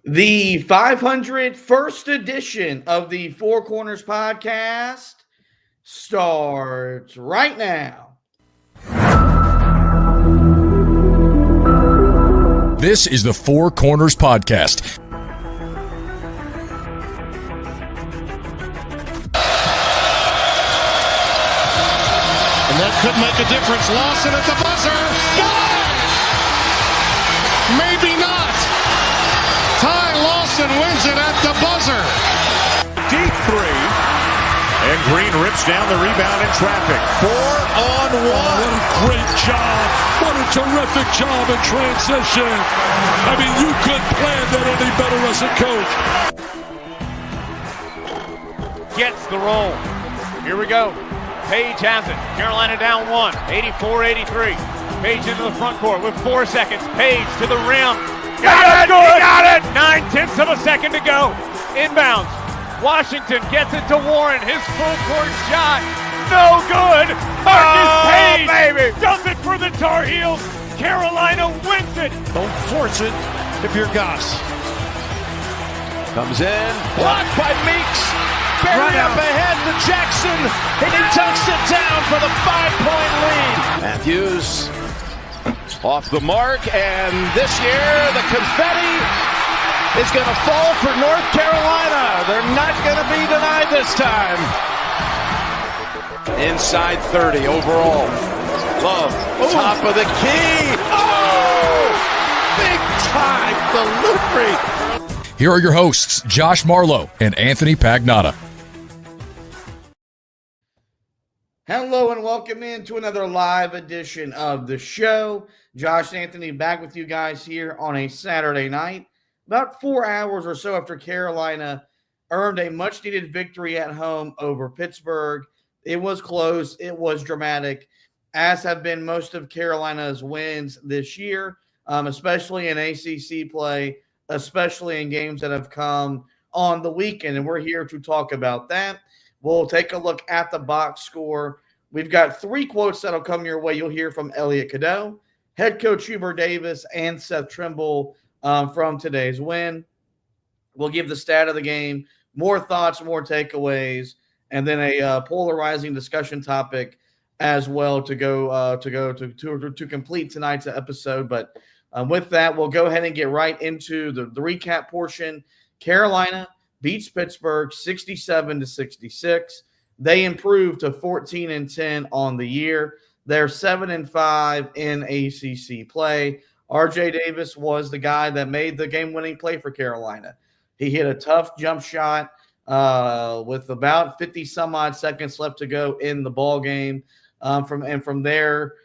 The 501st edition of the Four Corners podcast starts right now. This is the Four Corners podcast. And that could make a difference. Lawson at the buzzer. Got it! Maybe not. Ty Lawson wins it at the buzzer. Deep three. And Green rips down the rebound in traffic. 4-on-1. What a great job. What a terrific job in transition. I mean, you couldn't plan that any better as a coach. Gets the roll. Here we go. Page has it. Carolina down one. 84-83. Page into the front court with 4 seconds. Page to the rim. Got it! Got it! 9/10 of a second to go. Inbounds. Washington gets it to Warren. His full court shot. No good. Marcus Page baby. Does it for the Tar Heels. Carolina wins it. Don't force it if you're Goss. Comes in. Blocked by Meeks. Buried up ahead to Jackson. And he tucks it down for the 5-point lead. Matthews off the mark. And this year, the confetti is going to fall for North Carolina. They're not going to be denied this time. Inside 30 overall. Love, top of the key. Oh! Big time delivery. Here are your hosts, Josh Marlowe and Anthony Pagnotta. Hello and welcome into another live edition of the show. Josh and Anthony back with you guys here on a Saturday night. About 4 hours or so after Carolina earned a much-needed victory at home over Pittsburgh. It was close. It was dramatic, as have been most of Carolina's wins this year, especially in ACC play, especially in games that have come on the weekend. And we're here to talk about that. We'll take a look at the box score. We've got 3 quotes that'll come your way. You'll hear from Elliot Cadeau, head coach Hubert Davis, and Seth Trimble from today's win. We'll give the stat of the game, more thoughts, more takeaways, and then a polarizing discussion topic as well to complete tonight's episode. But with that, we'll go ahead and get right into the recap portion. Carolina beats Pittsburgh 67-66. They improved to 14-10 on the year. They're 7-5 in ACC play. RJ Davis was the guy that made the game-winning play for Carolina. He hit a tough jump shot with about 50-some-odd seconds left to go in the ball game. From there,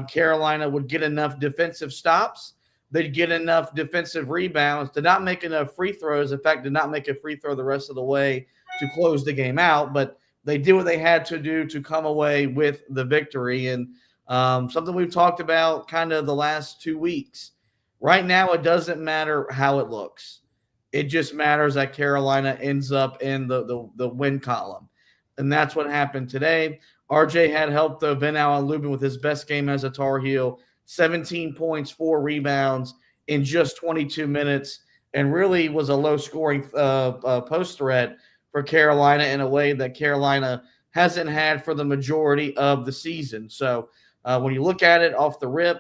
Carolina would get enough defensive stops. They'd get enough defensive rebounds to not make enough free throws. In fact, did not make a free throw the rest of the way to close the game out. But they did what they had to do to come away with the victory. And something we've talked about kind of the last 2 weeks. Right now, it doesn't matter how it looks. It just matters that Carolina ends up in the win column. And that's what happened today. RJ had helped Van Allen Lubin with his best game as a Tar Heel. 17 points, 4 rebounds in just 22 minutes, and really was a low-scoring post threat for Carolina in a way that Carolina hasn't had for the majority of the season. So when you look at it off the rip,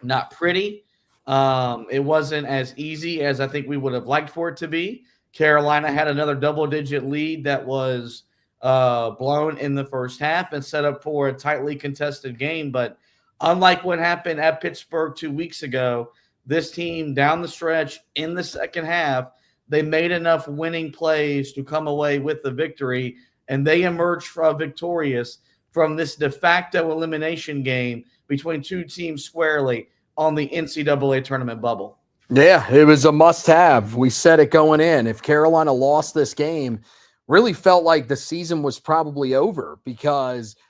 not pretty. It wasn't as easy as I think we would have liked for it to be. Carolina had another double-digit lead that was blown in the first half and set up for a tightly contested game. But unlike what happened at Pittsburgh 2 weeks ago, this team down the stretch in the second half, they made enough winning plays to come away with the victory, and they emerged victorious from this de facto elimination game between 2 teams squarely on the NCAA tournament bubble. Yeah, it was a must-have. We said it going in. If Carolina lost this game, really felt like the season was probably over because –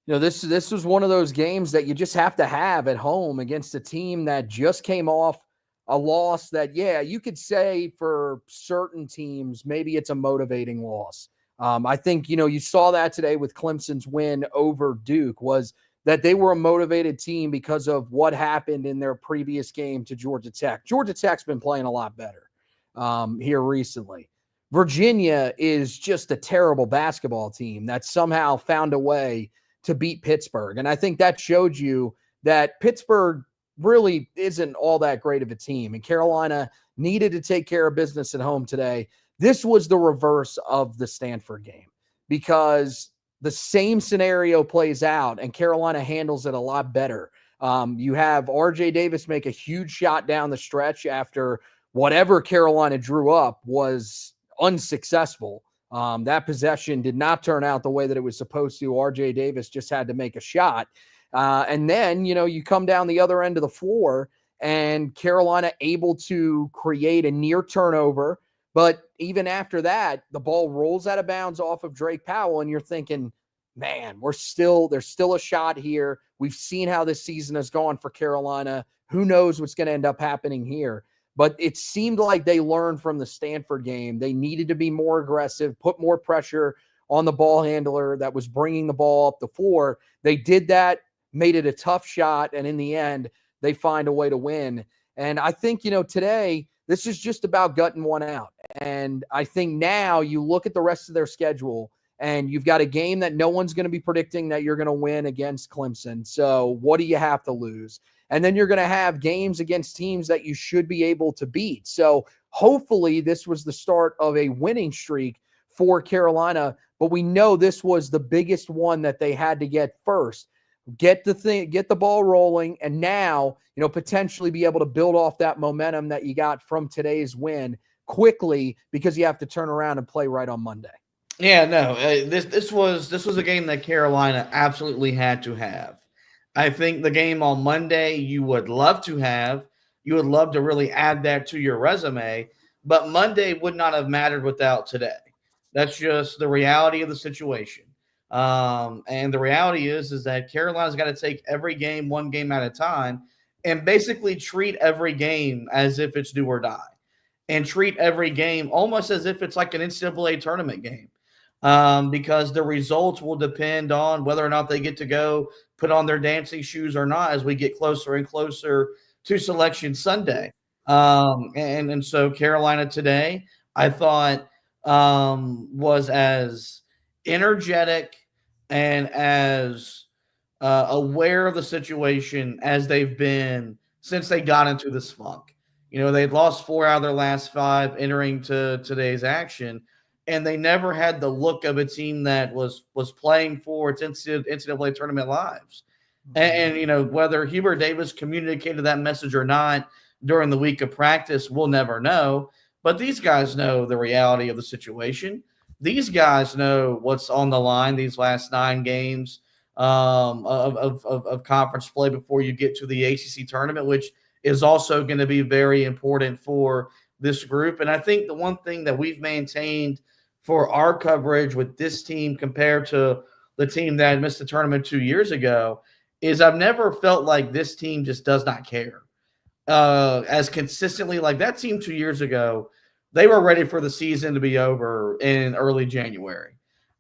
this was one of those games that you just have to have at home against a team that just came off a loss that, you could say for certain teams, maybe it's a motivating loss. I think, you saw that today with Clemson's win over Duke was that they were a motivated team because of what happened in their previous game to Georgia Tech. Georgia Tech's been playing a lot better. here recently. Virginia is just a terrible basketball team that somehow found a way to beat Pittsburgh. And I think that showed you that Pittsburgh really isn't all that great of a team. And Carolina needed to take care of business at home today. This was the reverse of the Stanford game because the same scenario plays out and Carolina handles it a lot better. You have RJ Davis make a huge shot down the stretch after whatever Carolina drew up was unsuccessful. That possession did not turn out the way that it was supposed to. RJ Davis just had to make a shot. And then, you come down the other end of the floor and Carolina able to create a near turnover. But even after that, the ball rolls out of bounds off of Drake Powell. And you're thinking, man, there's still a shot here. We've seen how this season has gone for Carolina. Who knows what's going to end up happening here? But it seemed like they learned from the Stanford game. They needed to be more aggressive, put more pressure on the ball handler that was bringing the ball up the floor. They did that, made it a tough shot, and in the end, they find a way to win. And I think, today, this is just about gutting one out. And I think now you look at the rest of their schedule, and you've got a game that no one's going to be predicting that you're going to win against Clemson. So what do you have to lose? And then you're going to have games against teams that you should be able to beat. So hopefully this was the start of a winning streak for Carolina, but we know this was the biggest one that they had to get first. Get the ball rolling, and now, potentially be able to build off that momentum that you got from today's win quickly, because you have to turn around and play right on Monday. Yeah, no, this was a game that Carolina absolutely had to have. I think the game on Monday you would love to have. You would love to really add that to your resume, but Monday would not have mattered without today. That's just the reality of the situation. And the reality is that Carolina's got to take every game one game at a time and basically treat every game as if it's do or die, and treat every game almost as if it's like an NCAA tournament game. Because the results will depend on whether or not they get to go put on their dancing shoes or not as we get closer and closer to Selection Sunday. And so Carolina today, I thought, was as energetic and as aware of the situation as they've been since they got into this funk. They'd lost 4 out of their last 5 entering to today's action, and they never had the look of a team that was playing for its NCAA tournament lives. And whether Hubert Davis communicated that message or not during the week of practice, we'll never know. But these guys know the reality of the situation. These guys know what's on the line these last 9 games of conference play before you get to the ACC tournament, which is also going to be very important for this group. And I think the one thing that we've maintained for our coverage with this team compared to the team that missed the tournament 2 years ago is I've never felt like this team just does not care as consistently. Like that team 2 years ago, they were ready for the season to be over in early January.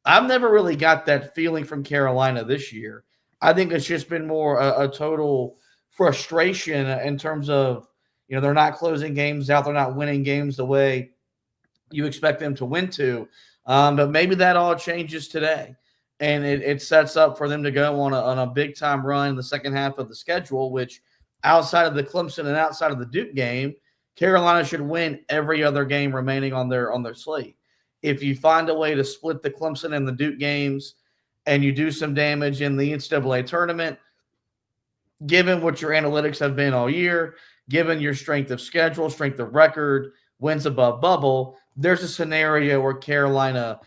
I've never really got that feeling from Carolina this year. I think it's just been more a total frustration in terms of, they're not closing games out. They're not winning games the way you expect them to win to. But maybe that all changes today. And it sets up for them to go on a big-time run in the second half of the schedule, which outside of the Clemson and outside of the Duke game, Carolina should win every other game remaining on their slate. If you find a way to split the Clemson and the Duke games and you do some damage in the NCAA tournament, given what your analytics have been all year, given your strength of schedule, strength of record, wins above bubble, there's a scenario where Carolina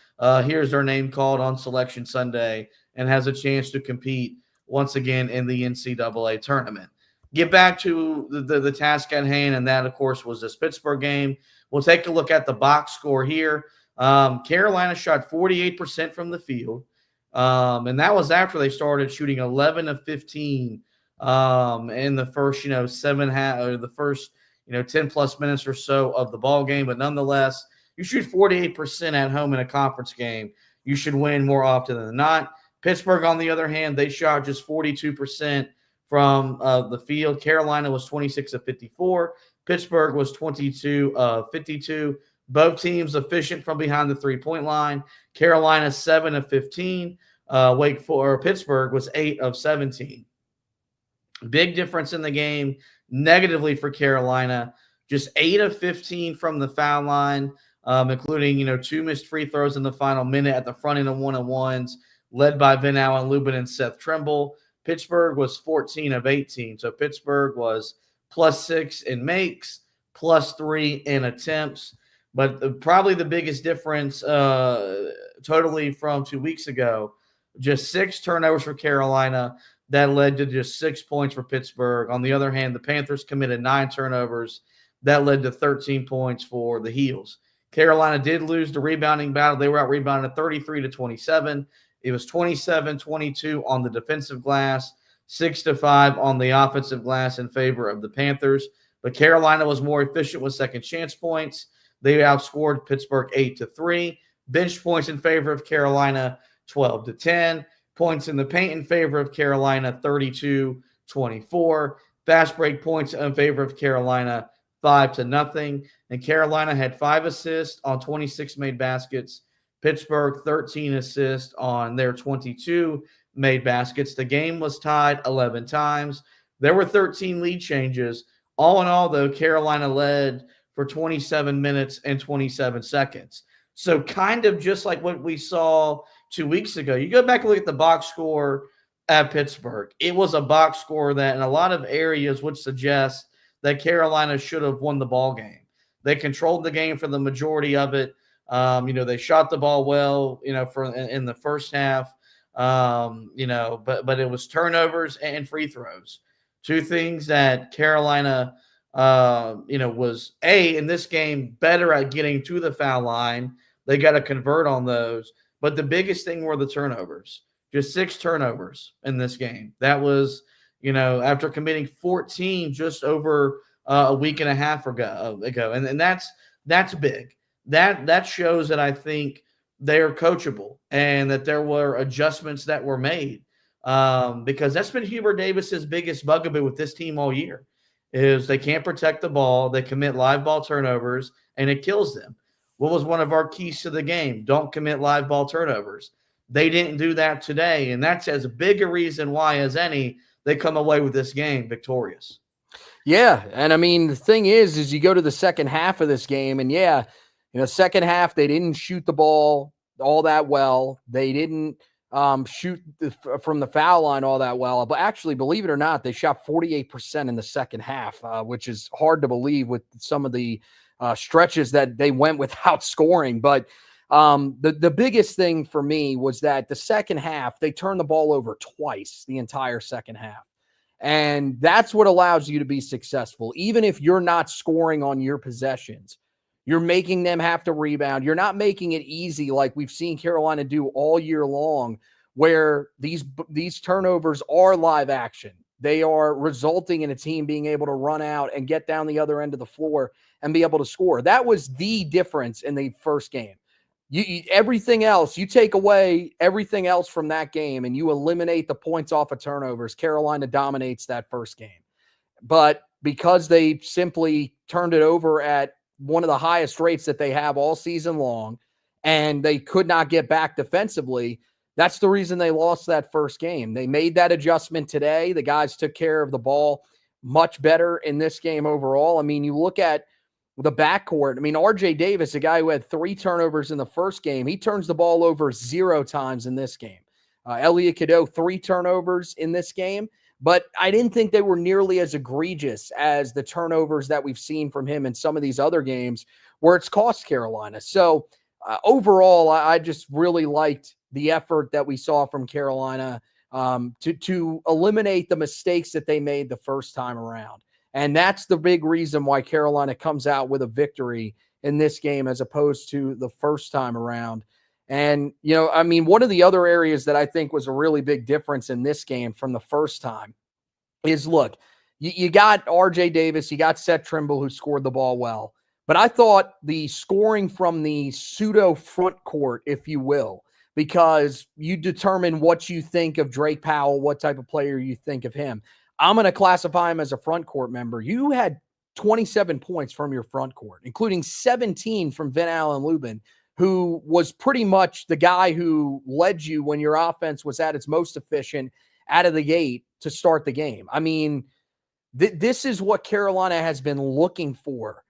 hears their name called on Selection Sunday and has a chance to compete once again in the NCAA tournament. Get back to the task at hand, and that, of course, was this Pittsburgh game. We'll take a look at the box score here. Carolina shot 48% from the field, and that was after they started shooting 11 of 15 in the first, 10-plus minutes or so of the ball game. But nonetheless, you shoot 48% at home in a conference game, you should win more often than not. Pittsburgh, on the other hand, they shot just 42% from the field. Carolina was 26 of 54. Pittsburgh was 22 of 52. Both teams efficient from behind the three-point line. Carolina 7 of 15. Pittsburgh was 8 of 17. Big difference in the game negatively for Carolina. Just 8 of 15 from the foul line, including 2 missed free throws in the final minute at the front end of one-on-ones, led by Vin Allen Lubin and Seth Trimble. Pittsburgh was 14 of 18. So Pittsburgh was +6 in makes, +3 in attempts. But probably the biggest difference totally from 2 weeks ago, just 6 turnovers for Carolina. That led to just 6 points for Pittsburgh. On the other hand, the Panthers committed 9 turnovers. That led to 13 points for the Heels. Carolina did lose the rebounding battle. They were out rebounded 33-27. It was 27-22 on the defensive glass, 6-5 on the offensive glass in favor of the Panthers. But Carolina was more efficient with second chance points. They outscored Pittsburgh 8-3. Bench points in favor of Carolina 12-10. Points in the paint in favor of Carolina 32-24. Fast break points in favor of Carolina 5-0. And Carolina had 5 assists on 26 made baskets. Pittsburgh 13 assists on their 22 made baskets. The game was tied 11 times. There were 13 lead changes. All in all, though, Carolina led for 27 minutes and 27 seconds. So kind of just like what we saw 2 weeks ago. You go back and look at the box score at Pittsburgh. It was a box score that in a lot of areas would suggest that Carolina should have won the ball game. They controlled the game for the majority of it. They shot the ball well, in the first half, but it was turnovers and free throws. 2 things that Carolina, was in this game better at getting to the foul line. They got to convert on those. But the biggest thing were the turnovers. Just 6 turnovers in this game. That was, after committing 14 just over a week and a half ago. And that's big. That shows that I think they're coachable and that there were adjustments that were made. Because that's been Hubert Davis's biggest bugaboo with this team all year is they can't protect the ball. They commit live ball turnovers, and it kills them. What was one of our keys to the game? Don't commit live ball turnovers. They didn't do that today, and that's as big a reason why as any they come away with this game victorious. Yeah, and I mean, the thing is you go to the second half of this game, and second half they didn't shoot the ball all that well. They didn't shoot from the foul line all that well. But actually, believe it or not, they shot 48% in the second half, which is hard to believe with some of the stretches that they went without scoring. But the biggest thing for me was that the second half, they turned the ball over twice the entire second half. And that's what allows you to be successful. Even if you're not scoring on your possessions, you're making them have to rebound. You're not making it easy like we've seen Carolina do all year long, where these turnovers are live action. They are resulting in a team being able to run out and get down the other end of the floor and be able to score. That was the difference in the first game. Everything else, you take away everything else from that game and you eliminate the points off of turnovers, Carolina dominates that first game. But because they simply turned it over at one of the highest rates that they have all season long, and they could not get back defensively, that's the reason they lost that first game. They made that adjustment today. The guys took care of the ball much better in this game overall. I mean, you look at the backcourt. I mean, RJ Davis, a guy who had 3 turnovers in the first game, he turns the ball over 0 times in this game. Elliot Cadeau, 3 turnovers in this game, but I didn't think they were nearly as egregious as the turnovers that we've seen from him in some of these other games where it's cost Carolina. So overall, I just really liked the effort that we saw from Carolina to eliminate the mistakes that they made the first time around. And that's the big reason why Carolina comes out with a victory in this game as opposed to the first time around. And, I mean, one of the other areas that I think was a really big difference in this game from the first time is, look, you got RJ Davis, you got Seth Trimble who scored the ball well. But I thought the scoring from the pseudo front court, if you will, because you determine what you think of Drake Powell, what type of player you think of him. I'm going to classify him as a front court member. You had 27 points from your front court, including 17 from Van Allen Lubin, who was pretty much the guy who led you when your offense was at its most efficient out of the gate to start the game. I mean, this is what Carolina has been looking for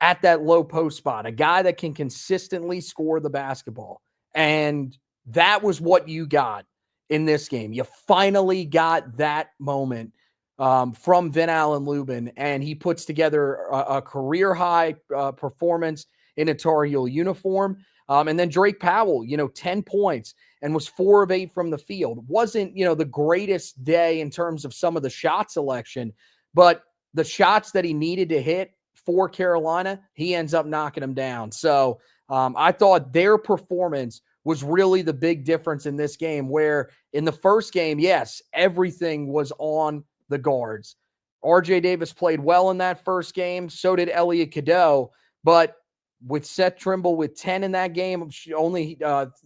at that low post spot, a guy that can consistently score the basketball. And that was what you got in this game. You finally got that moment from Van Allen Lubin, and he puts together a career-high performance in a Tar Heel uniform. And then Drake Powell, 10 points and was 4 of 8 from the field. Wasn't, the greatest day in terms of some of the shot selection, but the shots that he needed to hit for Carolina, he ends up knocking them down. So I thought their performance was really the big difference in this game, where in the first game, yes, everything was on the guards. RJ Davis played well in that first game. So did Elliot Cadeau. But with Seth Trimble with 10 in that game, only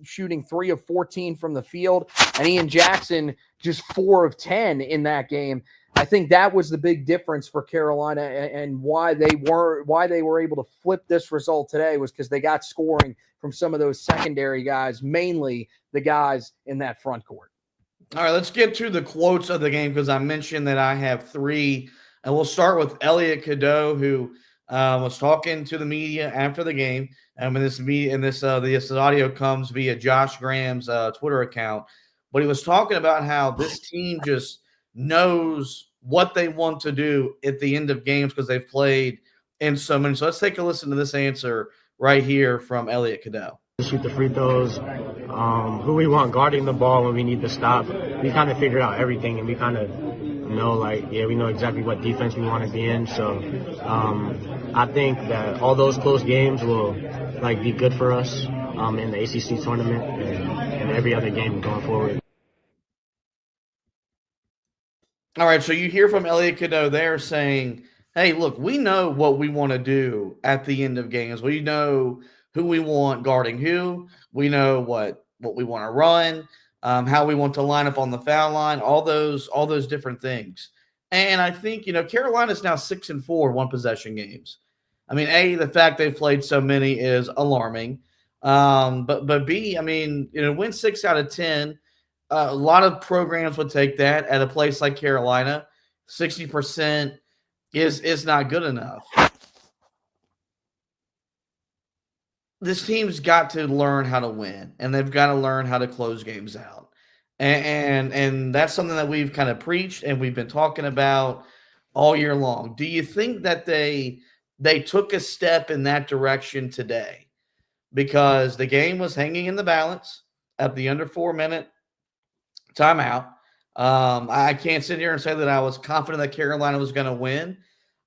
shooting 3 of 14 from the field, and Ian Jackson just 4 of 10 in that game, I think that was the big difference for Carolina, and why they were able to flip this result today was because they got scoring from some of those secondary guys, mainly the guys in that front court. All right, let's get to the quotes of the game, because I mentioned that I have 3, and we'll start with Elliot Cadeau, who was talking to the media after the game. And this audio comes via Josh Graham's Twitter account, but he was talking about how this team just knows what they want to do at the end of games because they've played in so many. So let's take a listen to this answer right here from Elliot Cadeau. Shoot the free throws, who we want guarding the ball when we need to stop. We kind of figured out everything, and we kind of know, we know exactly what defense we want to be in. So I think that all those close games will be good for us in the ACC tournament and every other game going forward. All right, so you hear from Elliot Cadeau there saying, hey, look, we know what we want to do at the end of games. We know who we want guarding who. We know what we want to run, how we want to line up on the foul line, all those different things. And I think, Carolina's now 6-4 one-possession games. I mean, the fact they've played so many is alarming. But B, win 6 out of 10. A lot of programs would take that. At a place like Carolina, 60% is not good enough. This team's got to learn how to win, and they've got to learn how to close games out. And that's something that we've kind of preached and we've been talking about all year long. Do you think that they took a step in that direction today? Because the game was hanging in the balance at the under 4-minute timeout. I can't sit here and say that I was confident that Carolina was going to win.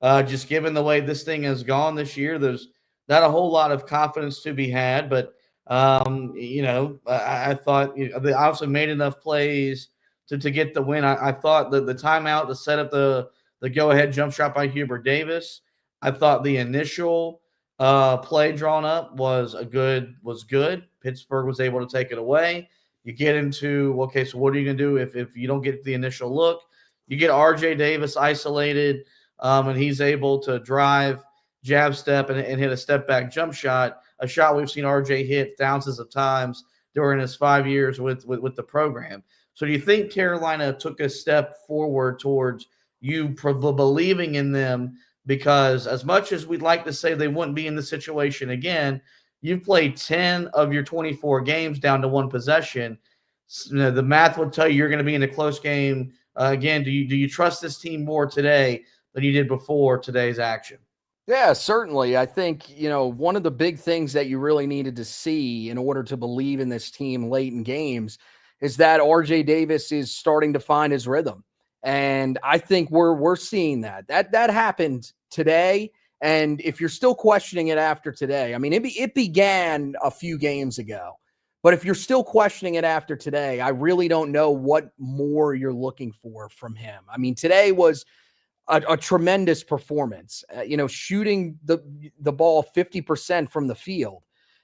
Just given the way this thing has gone this year, there's not a whole lot of confidence to be had. But, I thought they obviously made enough plays to get the win. I thought that the timeout to set up the go-ahead jump shot by Hubert Davis, I thought the initial play drawn up was good. Pittsburgh was able to take it away. You get into, okay, so what are you going to do if you don't get the initial look? You get RJ Davis isolated, and he's able to drive, jab step, and hit a step-back jump shot, a shot we've seen RJ hit thousands of times during his 5 years with the program. So do you think Carolina took a step forward towards you believing in them? Because as much as we'd like to say they wouldn't be in this situation again, you've played 10 of your 24 games down to one possession. The math would tell you you're going to be in a close game again. Do you trust this team more today than you did before today's action? Yeah, certainly. I think, one of the big things that you really needed to see in order to believe in this team late in games is that RJ Davis is starting to find his rhythm. And I think we're seeing that. That happened today. And if you're still questioning it after today, it began a few games ago. But if you're still questioning it after today, I really don't know what more you're looking for from him. Today was a tremendous performance, shooting the ball 50% from the field,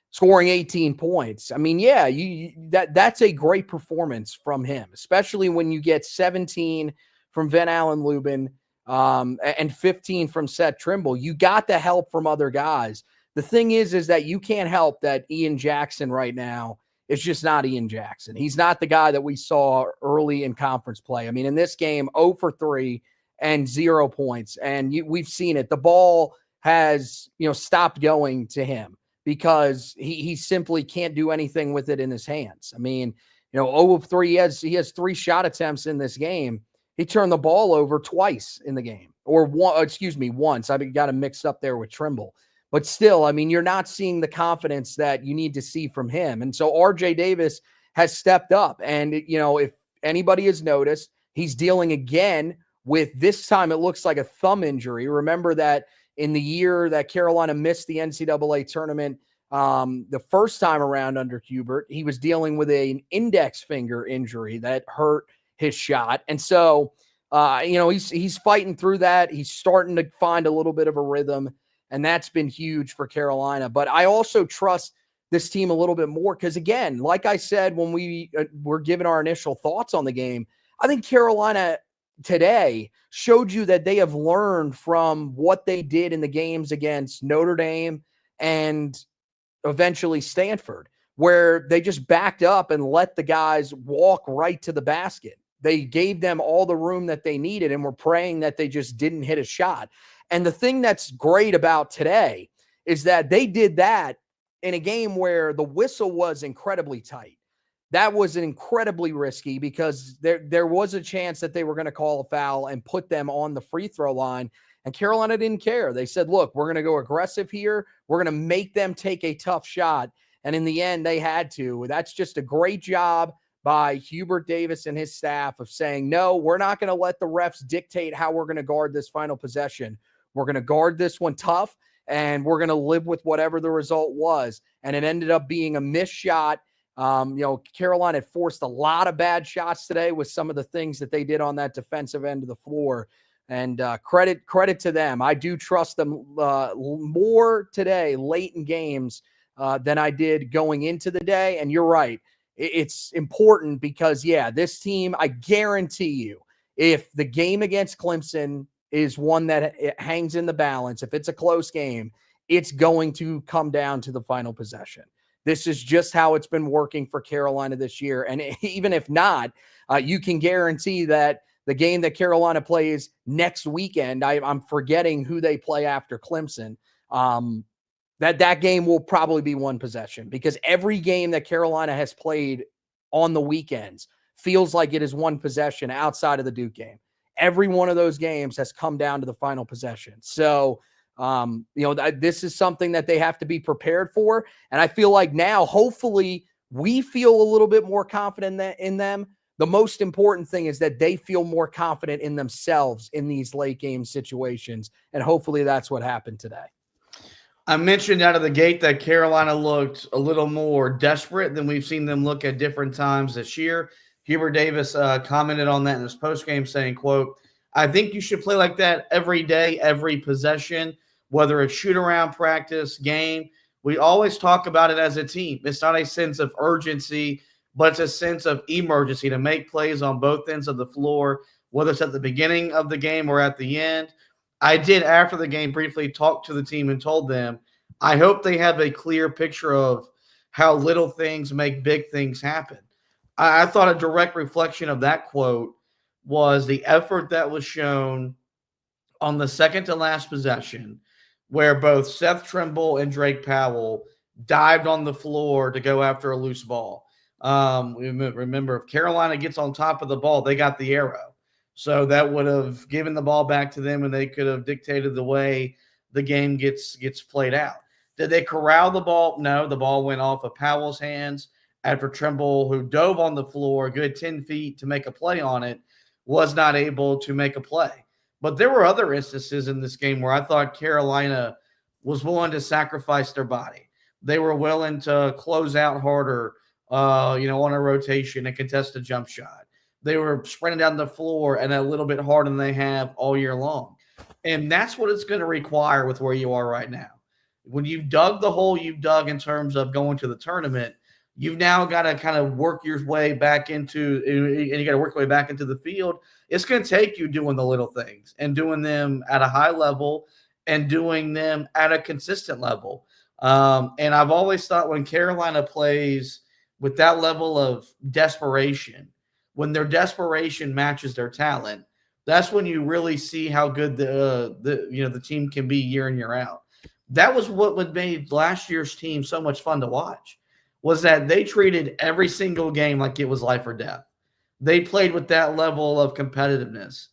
scoring 18 points. That's a great performance from him, especially when you get 17 from Van Allen Lubin, and 15 from Seth Trimble. You got the help from other guys. The thing is that you can't help that Ian Jackson right now is just not Ian Jackson. He's not the guy that we saw early in conference play. I mean, in this game, 0 for 3 and 0 points. And we've seen it. The ball has, stopped going to him because he simply can't do anything with it in his hands. I mean, 0 of 3, he has 3 shot attempts in this game. He turned the ball over twice in the game, or once. I got him mixed up there with Trimble. But still, I mean, you're not seeing the confidence that you need to see from him. And so RJ Davis has stepped up. And, if anybody has noticed, he's dealing again with, this time it looks like a thumb injury. Remember that in the year that Carolina missed the NCAA tournament, the first time around under Hubert, he was dealing with an index finger injury that hurt his shot. And so, he's fighting through that. He's starting to find a little bit of a rhythm. And that's been huge for Carolina. But I also trust this team a little bit more because, again, like I said when we were giving our initial thoughts on the game, I think Carolina today showed you that they have learned from what they did in the games against Notre Dame and eventually Stanford, where they just backed up and let the guys walk right to the basket. They gave them all the room that they needed and were praying that they just didn't hit a shot. And the thing that's great about today is that they did that in a game where the whistle was incredibly tight. That was incredibly risky because there was a chance that they were going to call a foul and put them on the free throw line. And Carolina didn't care. They said, look, we're going to go aggressive here. We're going to make them take a tough shot. And in the end, they had to. That's just a great job by Hubert Davis and his staff of saying, no, we're not going to let the refs dictate how we're going to guard this final possession. We're going to guard this one tough, and we're going to live with whatever the result was. And it ended up being a missed shot. Carolina had forced a lot of bad shots today with some of the things that they did on that defensive end of the floor. And credit to them. I do trust them more today, late in games, than I did going into the day. And you're right. It's important because, this team, I guarantee you, if the game against Clemson is one that it hangs in the balance, if it's a close game, it's going to come down to the final possession. This is just how it's been working for Carolina this year. And even if not, you can guarantee that the game that Carolina plays next weekend, I'm forgetting who they play after Clemson, that game will probably be one possession because every game that Carolina has played on the weekends feels like it is one possession outside of the Duke game. Every one of those games has come down to the final possession. So, this is something that they have to be prepared for. And I feel like now, hopefully, we feel a little bit more confident in them. The most important thing is that they feel more confident in themselves in these late game situations. And hopefully that's what happened today. I mentioned out of the gate that Carolina looked a little more desperate than we've seen them look at different times this year. Hubert Davis commented on that in his postgame saying, quote, I think you should play like that every day, every possession, whether it's shoot-around practice, game. We always talk about it as a team. It's not a sense of urgency, but it's a sense of emergency to make plays on both ends of the floor, whether it's at the beginning of the game or at the end. I did, after the game, briefly talk to the team and told them, I hope they have a clear picture of how little things make big things happen. I thought a direct reflection of that quote was the effort that was shown on the second to last possession, where both Seth Trimble and Drake Powell dived on the floor to go after a loose ball. Remember, if Carolina gets on top of the ball, they got the arrow. So that would have given the ball back to them and they could have dictated the way the game gets played out. Did they corral the ball? No, the ball went off of Powell's hands after Trimble, who dove on the floor a good 10 feet to make a play on it, was not able to make a play. But there were other instances in this game where I thought Carolina was willing to sacrifice their body. They were willing to close out harder, on a rotation and contest a jump shot. They were sprinting down the floor and a little bit harder than they have all year long. And that's what it's going to require with where you are right now. When you've dug the hole you've dug in terms of going to the tournament, You've now got to kind of work your way back into, and you got to work your way back into the field. It's going to take you doing the little things and doing them at a high level and doing them at a consistent level. And I've always thought when Carolina plays with that level of desperation, when their desperation matches their talent, that's when you really see how good the team can be year in, year out. That was what made last year's team so much fun to watch, was that they treated every single game like it was life or death. They played with that level of competitiveness,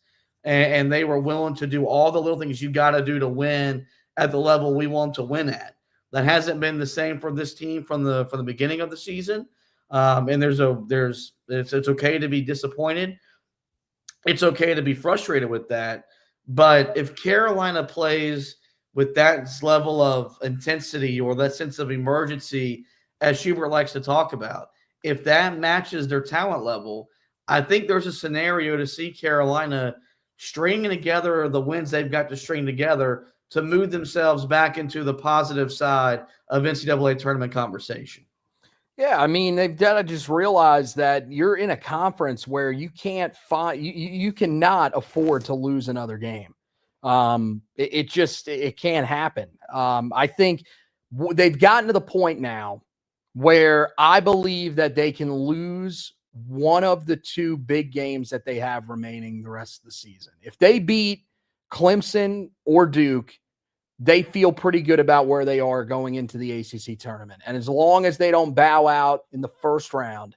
and they were willing to do all the little things you got to do to win at the level we want to win at. That hasn't been the same for this team from the beginning of the season. And it's okay to be disappointed. It's okay to be frustrated with that. But if Carolina plays with that level of intensity or that sense of emergency, as Schubert likes to talk about, if that matches their talent level, I think there's a scenario to see Carolina stringing together the wins they've got to string together to move themselves back into the positive side of NCAA tournament conversation. Yeah, I mean, they've got to just realize that you're in a conference where you can't find, you cannot afford to lose another game. It can't happen. I think they've gotten to the point now where I believe that they can lose one of the two big games that they have remaining the rest of the season. If they beat Clemson or Duke, they feel pretty good about where they are going into the ACC tournament. And as long as they don't bow out in the first round,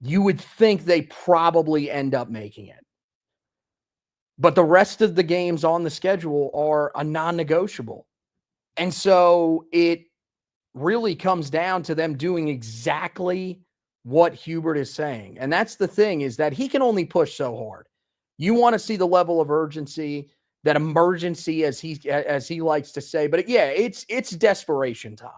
you would think they probably end up making it. But the rest of the games on the schedule are a non-negotiable. And so it really comes down to them doing exactly what Hubert is saying. And that's the thing, is that he can only push so hard. You want to see the level of urgency, that emergency, as he likes to say. But yeah, it's desperation time.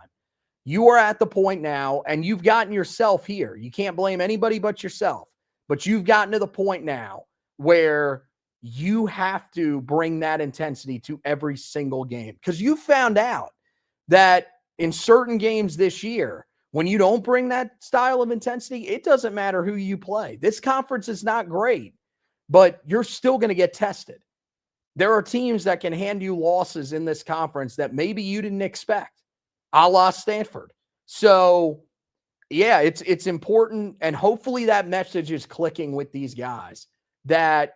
You are at the point now, and you've gotten yourself here. You can't blame anybody but yourself. But you've gotten to the point now where you have to bring that intensity to every single game. Because you found out that in certain games this year, when you don't bring that style of intensity, it doesn't matter who you play. This conference is not great, but you're still going to get tested. There are teams that can hand you losses in this conference that maybe you didn't expect, a la Stanford. So, yeah, it's important, and hopefully that message is clicking with these guys, that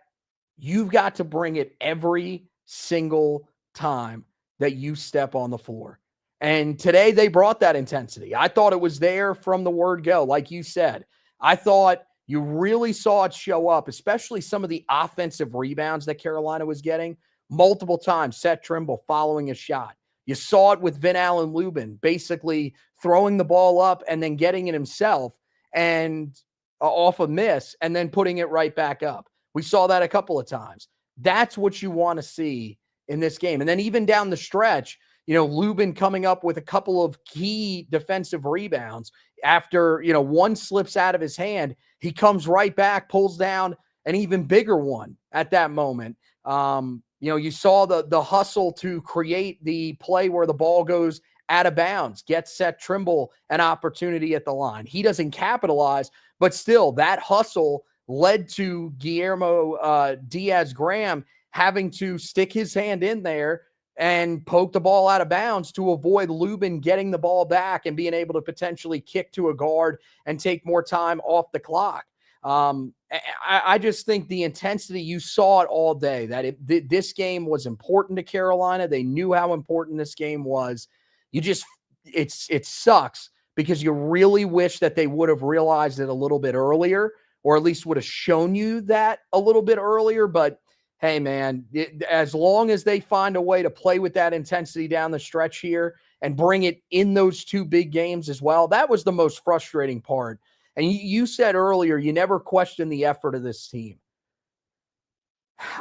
you've got to bring it every single time that you step on the floor. And today they brought that intensity. I thought it was there from the word go. Like you said, I thought you really saw it show up, especially some of the offensive rebounds that Carolina was getting multiple times. Seth Trimble following a shot. You saw it with Vin Allen Lubin basically throwing the ball up and then getting it himself and off a miss and then putting it right back up. We saw that a couple of times. That's what you want to see in this game. And then even down the stretch, Lubin coming up with a couple of key defensive rebounds after, one slips out of his hand. He comes right back, pulls down an even bigger one at that moment. You saw the hustle to create the play where the ball goes out of bounds, gets Seth Trimble an opportunity at the line. He doesn't capitalize, but still that hustle led to Guillermo Diaz-Graham having to stick his hand in there and poke the ball out of bounds to avoid Lubin getting the ball back and being able to potentially kick to a guard and take more time off the clock. I just think the intensity, you saw it all day, that this game was important to Carolina. They knew how important this game was. It sucks because you really wish that they would have realized it a little bit earlier, or at least would have shown you that a little bit earlier. But hey, man, as long as they find a way to play with that intensity down the stretch here and bring it in those two big games as well, that was the most frustrating part. And you said earlier, you never question the effort of this team.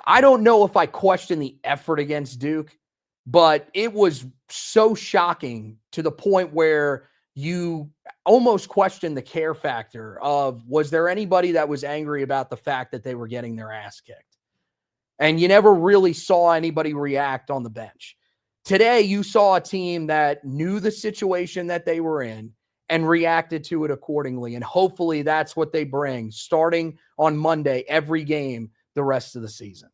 I don't know if I question the effort against Duke, but it was so shocking to the point where you almost question the care factor of, was there anybody that was angry about the fact that they were getting their ass kicked? And you never really saw anybody react on the bench. Today, you saw a team that knew the situation that they were in and reacted to it accordingly. And hopefully that's what they bring starting on Monday, every game, the rest of the season.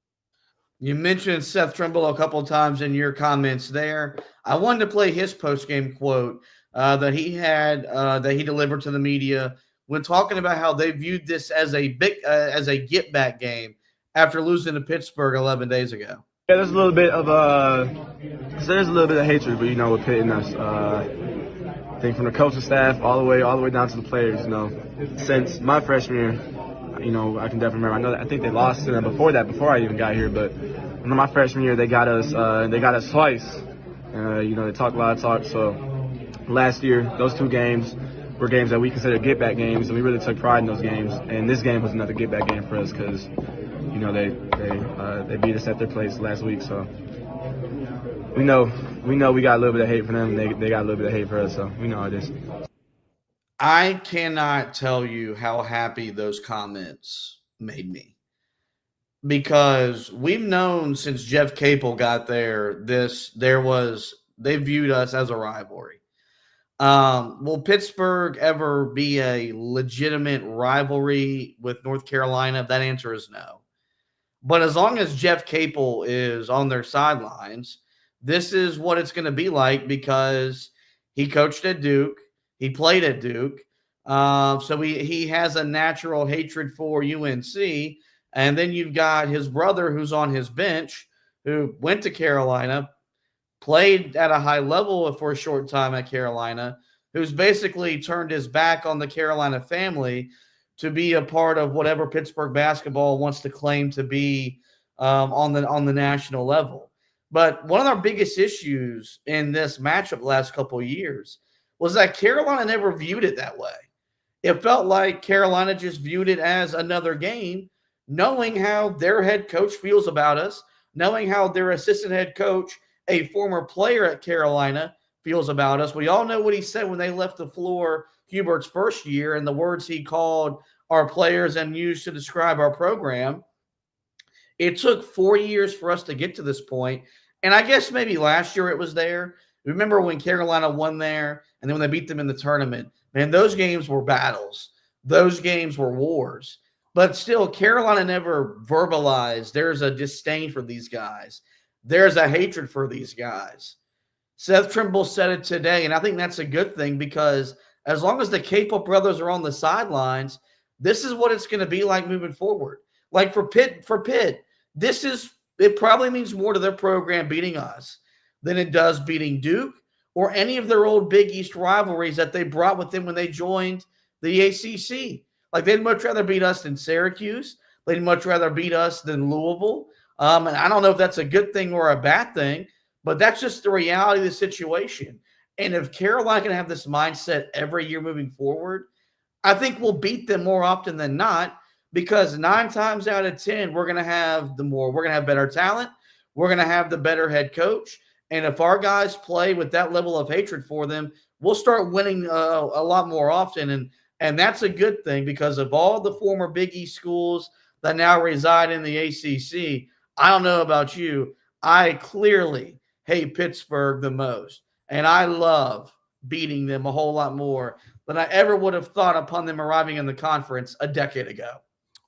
You mentioned Seth Trimble a couple of times in your comments there. I wanted to play his post-game quote that he had that he delivered to the media when talking about how they viewed this as a get-back game after losing to Pittsburgh 11 days ago. Yeah, there's a little bit of hatred, but with Pitt and us. I think from the coaching staff all the way down to the players. Since my freshman year, I can definitely remember. I think they lost to them before I even got here. But in my freshman year, they got us twice. They talk a lot of talk. So last year, those 2 games were games that we considered get-back games, and we really took pride in those games. And this game was another get-back game for us because, they beat us at their place last week. So we know we got a little bit of hate for them, and they got a little bit of hate for us. So we know how it is. I cannot tell you how happy those comments made me, because we've known since Jeff Capel got there, they viewed us as a rivalry. Will Pittsburgh ever be a legitimate rivalry with North Carolina? That answer is no. But as long as Jeff Capel is on their sidelines, this is what it's going to be like, because he coached at Duke. He played at Duke. So he has a natural hatred for UNC. And then you've got his brother who's on his bench, who went to Carolina, played at a high level for a short time at Carolina, who's basically turned his back on the Carolina family to be a part of whatever Pittsburgh basketball wants to claim to be on the national level. But one of our biggest issues in this matchup the last couple of years was that Carolina never viewed it that way. It felt like Carolina just viewed it as another game, knowing how their head coach feels about us, knowing how their assistant head coach, a former player at Carolina, feels about us. We all know what he said when they left the floor Hubert's first year and the words he called our players and used to describe our program. It took 4 years for us to get to this point. And I guess maybe last year it was there. Remember when Carolina won there and then when they beat them in the tournament? Man, those games were battles. Those games were wars. But still, Carolina never verbalized there's a disdain for these guys. There's a hatred for these guys. Seth Trimble said it today, and I think that's a good thing, because as long as the Capel brothers are on the sidelines, this is what it's going to be like moving forward. Like for Pitt, it probably means more to their program beating us than it does beating Duke or any of their old Big East rivalries that they brought with them when they joined the ACC. Like, they'd much rather beat us than Syracuse. They'd much rather beat us than Louisville. And I don't know if that's a good thing or a bad thing, but that's just the reality of the situation. And if Carolina can have this mindset every year moving forward, I think we'll beat them more often than not, because 9 times out of 10, we're going to have better talent. We're going to have the better head coach. And if our guys play with that level of hatred for them, we'll start winning a lot more often. And that's a good thing, because of all the former Big East schools that now reside in the ACC, I don't know about you, I clearly hate Pittsburgh the most. And I love beating them a whole lot more than I ever would have thought upon them arriving in the conference a decade ago.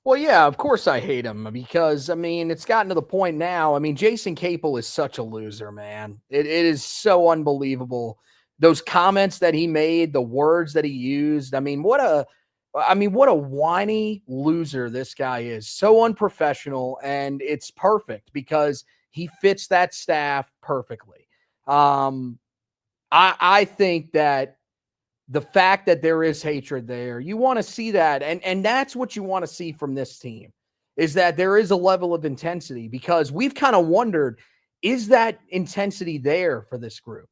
Well, yeah, of course I hate him, because, it's gotten to the point now. Jason Capel is such a loser, man. It is so unbelievable. Those comments that he made, the words that he used. What a whiny loser this guy is. So unprofessional, and it's perfect because he fits that staff perfectly. I think that the fact that there is hatred there, you want to see that. And that's what you want to see from this team, is that there is a level of intensity, because we've kind of wondered, is that intensity there for this group?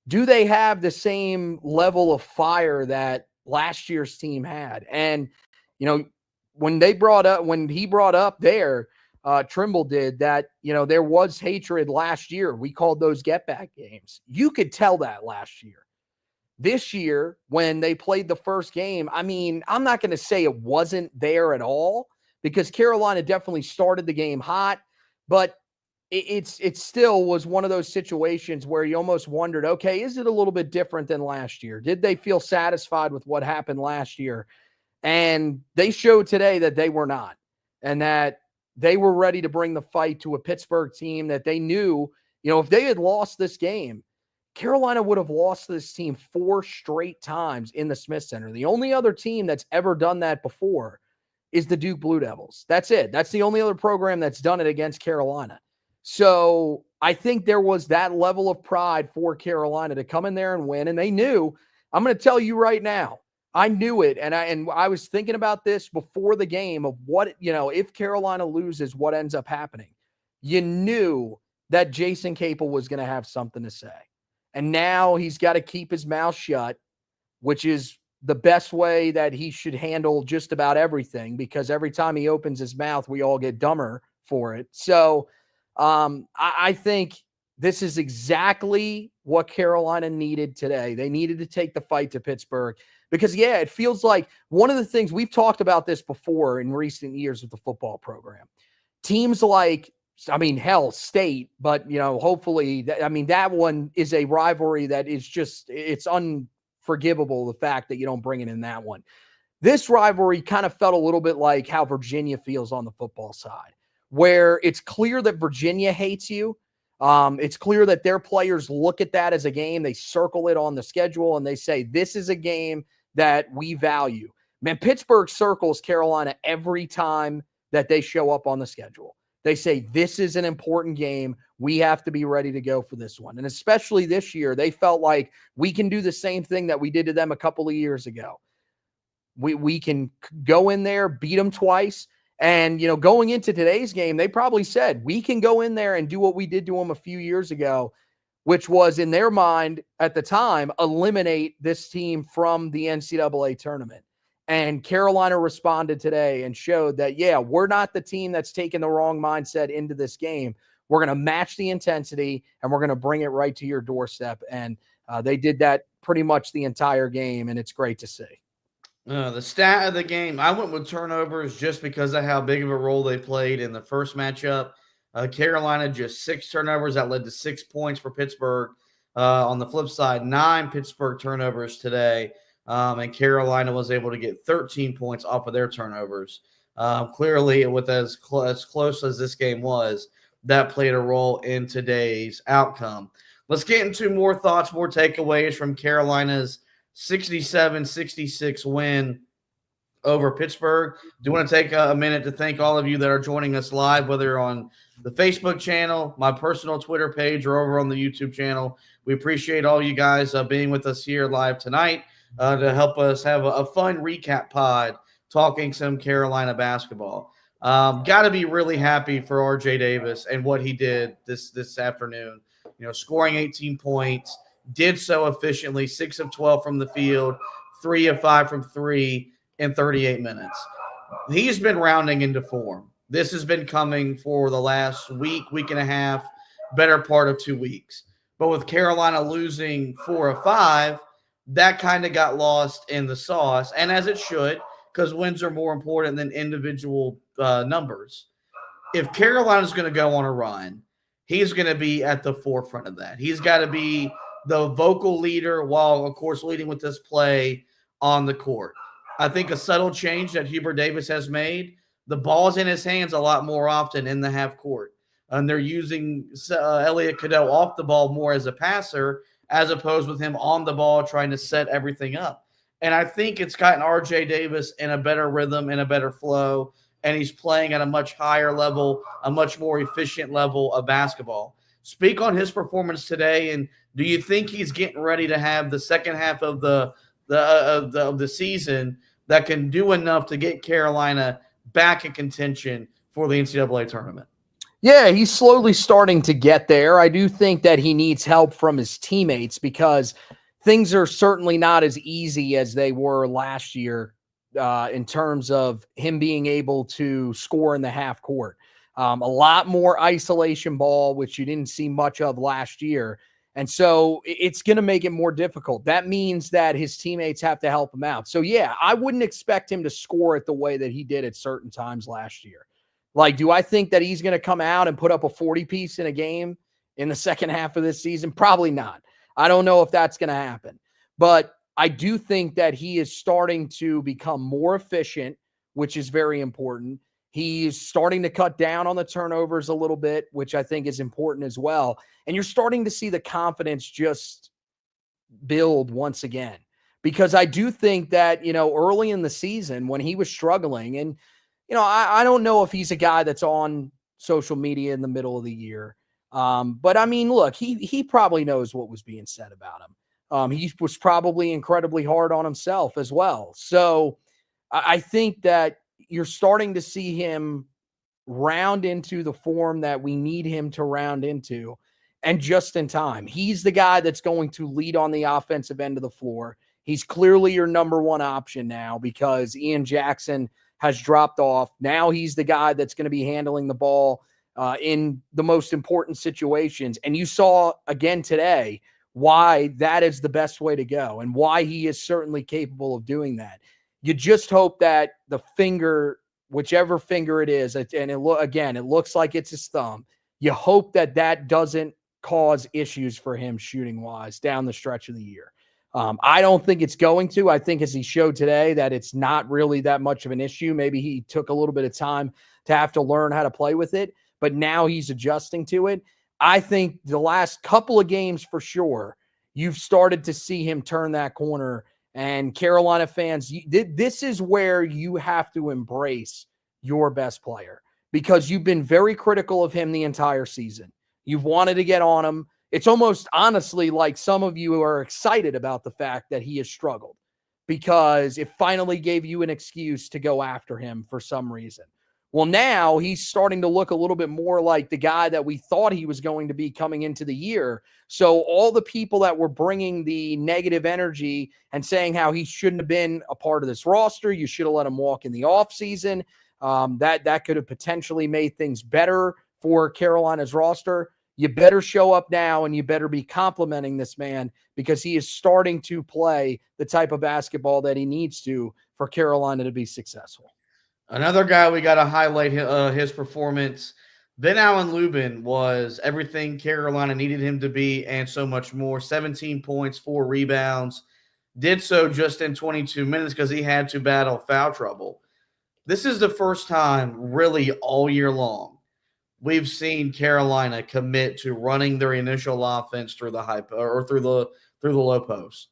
Do they have the same level of fire that last year's team had? And, when he brought up there, Trimble did, that, there was hatred last year. We called those get-back games. You could tell that last year. This year, when they played the first game, I'm not going to say it wasn't there at all, because Carolina definitely started the game hot, but it still was one of those situations where you almost wondered, okay, is it a little bit different than last year? Did they feel satisfied with what happened last year? And they showed today that they were not, and that they were ready to bring the fight to a Pittsburgh team that they knew, if they had lost this game, Carolina would have lost this team 4 straight times in the Smith Center. The only other team that's ever done that before is the Duke Blue Devils. That's it. That's the only other program that's done it against Carolina. So I think there was that level of pride for Carolina to come in there and win. And they knew, I'm going to tell you right now, I knew it. And I was thinking about this before the game of what, if Carolina loses, what ends up happening. You knew that Jason Capel was going to have something to say. And now he's got to keep his mouth shut, which is the best way that he should handle just about everything, because every time he opens his mouth, we all get dumber for it. So I think this is exactly what Carolina needed today. They needed to take the fight to Pittsburgh because, it feels like one of the things we've talked about this before in recent years with the football program. Teams like, State, but, hopefully, that one is a rivalry that is just, it's unforgivable, the fact that you don't bring it in that one. This rivalry kind of felt a little bit like how Virginia feels on the football side, where it's clear that Virginia hates you. It's clear that their players look at that as a game. They circle it on the schedule and they say, this is a game that we value. Man, Pittsburgh circles Carolina every time that they show up on the schedule. They say, this is an important game. We have to be ready to go for this one. And especially this year, they felt like we can do the same thing that we did to them a couple of years ago. We can go in there, beat them twice. And, going into today's game, they probably said, we can go in there and do what we did to them a few years ago, which was, in their mind at the time, eliminate this team from the NCAA tournament. And Carolina responded today and showed that, we're not the team that's taking the wrong mindset into this game. We're going to match the intensity and we're going to bring it right to your doorstep. And they did that pretty much the entire game, and it's great to see. The stat of the game, I went with turnovers just because of how big of a role they played in the first matchup. Carolina, just 6 turnovers. That led to 6 points for Pittsburgh. On the flip side, 9 Pittsburgh turnovers today. And Carolina was able to get 13 points off of their turnovers. Clearly, with as close as this game was, that played a role in today's outcome. Let's get into more thoughts, more takeaways from Carolina's 67-66 win over Pittsburgh. Do want to take a minute to thank all of you that are joining us live, whether on the Facebook channel, my personal Twitter page, or over on the YouTube channel. We appreciate all you guys being with us here live tonight to help us have a fun recap pod talking some Carolina basketball. Got to be really happy for RJ Davis and what he did this afternoon. Scoring 18 points, did so efficiently, 6 of 12 from the field, 3 of 5 from 3 in 38 minutes. He's been rounding into form. This has been coming for the last week and a half, better part of 2 weeks. But with Carolina losing 4 of 5, that kind of got lost in the sauce, and as it should, because wins are more important than individual numbers. If Carolina's going to go on a run, he's going to be at the forefront of that. He's got to be the vocal leader while, of course, leading with this play on the court. I think a subtle change that Hubert Davis has made, the ball's in his hands a lot more often in the half court. And they're using Elliot Cadeau off the ball more as a passer, as opposed with him on the ball trying to set everything up. And I think it's gotten RJ Davis in a better rhythm, in a better flow, and he's playing at a much higher level, a much more efficient level of basketball. Speak on his performance today, and do you think he's getting ready to have the second half of the season that can do enough to get Carolina back in contention for the NCAA tournament? Yeah, he's slowly starting to get there. I do think that he needs help from his teammates because things are certainly not as easy as they were last year in terms of him being able to score in the half court. A lot more isolation ball, which you didn't see much of last year. And so it's going to make it more difficult. That means that his teammates have to help him out. So, yeah, I wouldn't expect him to score it the way that he did at certain times last year. Like, do I think that he's going to come out and put up a 40-piece in a game in the second half of this season? Probably not. I don't know if that's going to happen. But I do think that he is starting to become more efficient, which is very important. He's starting to cut down on the turnovers a little bit, which I think is important as well. And you're starting to see the confidence just build once again. Because I do think that, early in the season when he was struggling, and, I don't know if he's a guy that's on social media in the middle of the year. But I mean, look, he probably knows what was being said about him. He was probably incredibly hard on himself as well. So I think that you're starting to see him round into the form that we need him to round into, and just in time. He's the guy that's going to lead on the offensive end of the floor. He's clearly your number one option now because Ian Jackson has dropped off. Now he's the guy that's going to be handling the ball in the most important situations. And you saw again today why that is the best way to go and why he is certainly capable of doing that. You just hope that the finger, whichever finger it is, and it looks like it's his thumb, you hope that that doesn't cause issues for him shooting-wise down the stretch of the year. I don't think it's going to. I think as he showed today that it's not really that much of an issue. Maybe he took a little bit of time to have to learn how to play with it, but now he's adjusting to it. I think the last couple of games for sure, you've started to see him turn that corner. And Carolina fans, this is where you have to embrace your best player because you've been very critical of him the entire season. You've wanted to get on him. It's almost honestly like some of you are excited about the fact that he has struggled because it finally gave you an excuse to go after him for some reason. Well, now he's starting to look a little bit more like the guy that we thought he was going to be coming into the year. So all the people that were bringing the negative energy and saying how he shouldn't have been a part of this roster, you should have let him walk in the offseason, that could have potentially made things better for Carolina's roster. You better show up now and you better be complimenting this man because he is starting to play the type of basketball that he needs to for Carolina to be successful. Another guy we got to highlight his performance. Ben Allen Lubin was everything Carolina needed him to be and so much more. 17 points, 4 rebounds. Did so just in 22 minutes because he had to battle foul trouble. This is the first time really all year long we've seen Carolina commit to running their initial offense through the through the low post.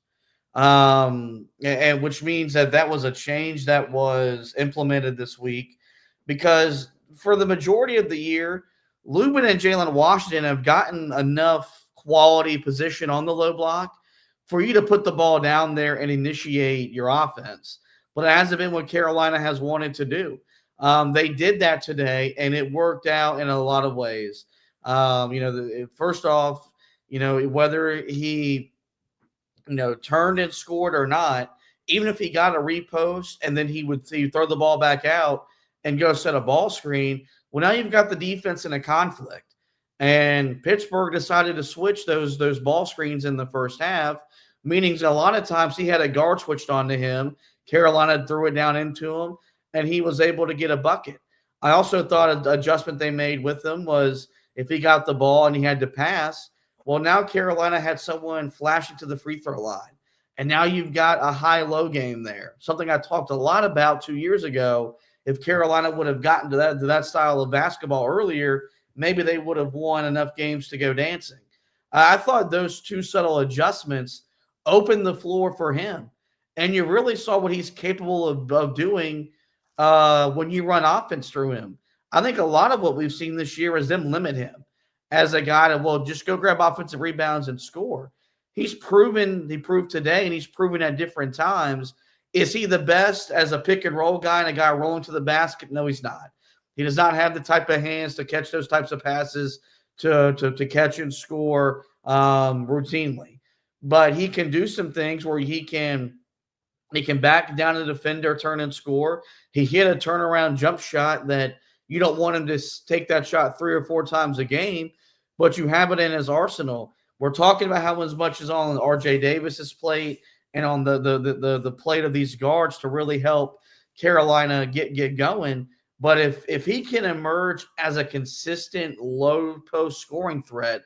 And which means that was a change that was implemented this week because for the majority of the year, Lubin and Jalen Washington have gotten enough quality position on the low block for you to put the ball down there and initiate your offense. But it hasn't been what Carolina has wanted to do. They did that today, and it worked out in a lot of ways. First off, whether he turned and scored or not, even if he got a repost and then he would throw the ball back out and go set a ball screen, well, now you've got the defense in a conflict. And Pittsburgh decided to switch those ball screens in the first half, meaning a lot of times he had a guard switched on to him. Carolina threw it down into him, and he was able to get a bucket. I also thought an adjustment they made with him was if he got the ball and he had to pass, well, now Carolina had someone flashing to the free throw line. And now you've got a high-low game there, something I talked a lot about 2 years ago. If Carolina would have gotten to that style of basketball earlier, maybe they would have won enough games to go dancing. I thought those two subtle adjustments opened the floor for him. And you really saw what he's capable of doing when you run offense through him. I think a lot of what we've seen this year is them limit him as a guy to, just go grab offensive rebounds and score. He proved today, and he's proven at different times. Is he the best as a pick and roll guy and a guy rolling to the basket? No, he's not. He does not have the type of hands to catch those types of passes to catch and score routinely. But he can do some things where he can back down the defender, turn and score. He hit a turnaround jump shot that you don't want him to take that shot 3 or 4 times a game, but you have it in his arsenal. We're talking about how much is on R.J. Davis's plate and on the plate of these guards to really help Carolina get going. But if he can emerge as a consistent low post scoring threat,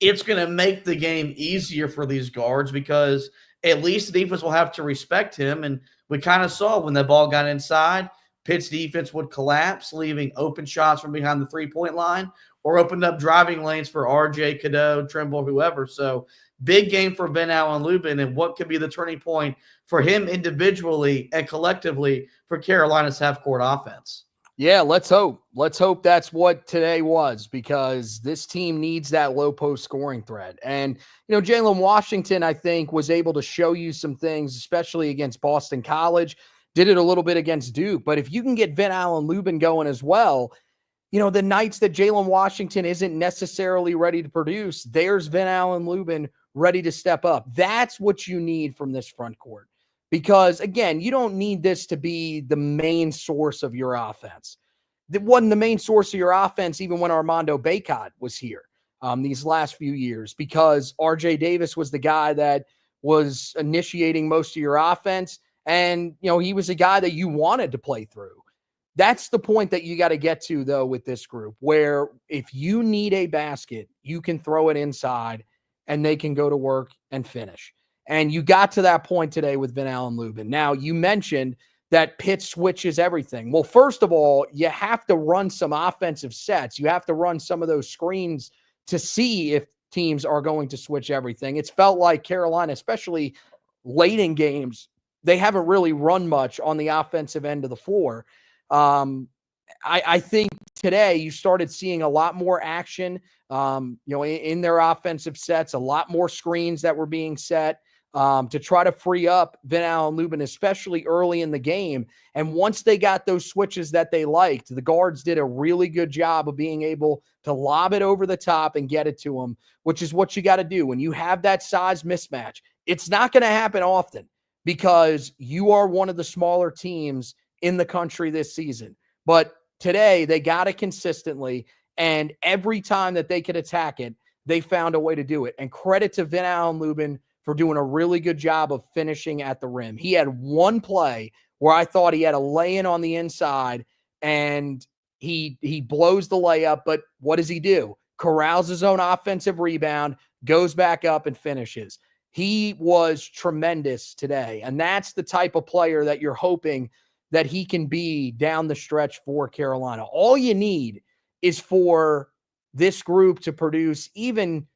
it's going to make the game easier for these guards because at least the defense will have to respect him. And we kind of saw when the ball got inside, Pitt's defense would collapse, leaving open shots from behind the three-point line or opened up driving lanes for RJ, Cadeau, Trimble, whoever. So big game for Ben Allen Lubin, and what could be the turning point for him individually and collectively for Carolina's half-court offense. Yeah, let's hope. Let's hope that's what today was, because this team needs that low post scoring threat. And, Jalen Washington, I think, was able to show you some things, especially against Boston College, did it a little bit against Duke. But if you can get Ben Allen Lubin going as well, the nights that Jalen Washington isn't necessarily ready to produce, there's Ben Allen Lubin ready to step up. That's what you need from this front court. Because, again, you don't need this to be the main source of your offense. It wasn't the main source of your offense even when Armando Bacot was here these last few years, because RJ Davis was the guy that was initiating most of your offense. And, he was a guy that you wanted to play through. That's the point that you got to get to, though, with this group, where if you need a basket, you can throw it inside and they can go to work and finish. And you got to that point today with Ben Allen Lubin. Now, you mentioned that Pitt switches everything. Well, first of all, you have to run some offensive sets. You have to run some of those screens to see if teams are going to switch everything. It's felt like Carolina, especially late in games, they haven't really run much on the offensive end of the floor. I think today you started seeing a lot more action, in their offensive sets, a lot more screens that were being set. To try to free up Ben Allen Lubin, especially early in the game. And once they got those switches that they liked, the guards did a really good job of being able to lob it over the top and get it to him, which is what you got to do. When you have that size mismatch, it's not going to happen often because you are one of the smaller teams in the country this season. But today they got it consistently, and every time that they could attack it, they found a way to do it. And credit to Ben Allen Lubin for doing a really good job of finishing at the rim. He had one play where I thought he had a lay-in on the inside, and he blows the layup, but what does he do? Corrals his own offensive rebound, goes back up and finishes. He was tremendous today, and that's the type of player that you're hoping that he can be down the stretch for Carolina. All you need is for this group to produce even,